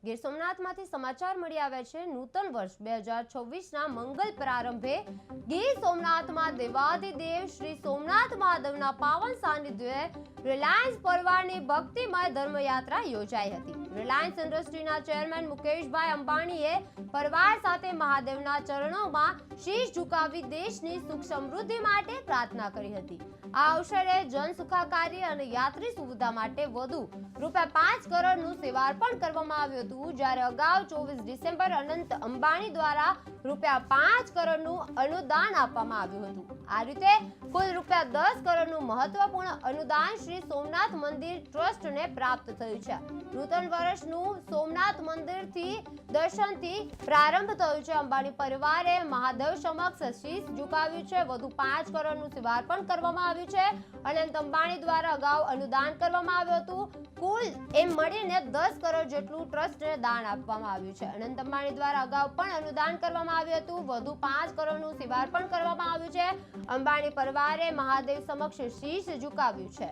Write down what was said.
ગીર સોમનાથમાંથી સમાચાર મળી આવ્યા છે। નૂતન વર્ષ 2026ના મંગલ પ્રારંભે ગીર સોમનાથમાં દેવાધિદેવ શ્રી સોમનાથ મહાદેવના પાવન સાનિધ્યે રિલાયન્સ પરિવારની ભક્તિમય ધર્મયાત્રા યોજાઈ હતી। રિલાયન્સ ઇન્ડસ્ટ્રીના ચેરમેન મુકેશભાઈ અંબાણીએ પરિવાર સાથે મહાદેવના ચરણોમાં શીશ ઝુકાવી દેશની સુખ સમૃદ્ધિ માટે પ્રાર્થના કરી હતી। આ અવસરે જન સુખાકારી અને યાત્રી સુવિધા માટે વધુ ₹5 કરોડનું સેવાર્પણ કરવામાં આવ્યું હતું, જ્યારે અગાઉ 24 ડિસેમ્બર અનંત અંબાણી દ્વારા ₹5 કરોડનું અનુદાન આપવામાં આવ્યું હતું। આ રીતે કુલ ₹10 કરોડનું મહત્વપૂર્ણ અનુદાન શ્રી સોમનાથ મંદિર ટ્રસ્ટને પ્રાપ્ત થયું છે। નૂતન વર્ષનું સોમનાથ મંદિરથી દર્શનથી પ્રારંભ થયું છે। અંબાણી પરિવારે મહાદેવ સમક્ષ શીશ ઝુકાવ્યું છે। વધુ 5 કરોડનું સેવાર્પણ કરવામાં આવ્યું છે। અનંત અંબાણી દ્વારા અગાઉ અનુદાન કરવામાં આવ્યું હતું। કુલ એમ મળીને 10 કરોડ જેટલું ટ્રસ્ટને દાન આપવામાં આવ્યું છે। અનંત અંબાણી દ્વારા અગાઉ પણ અનુદાન કરવામાં આવ્યું હતું। વધુ 5 કરોડનું સેવાર્પણ કરવામાં આવ્યું છે। અંબાણી પરિવારે મહાદેવ સમક્ષ શીશ ઝુકાવ્યું છે।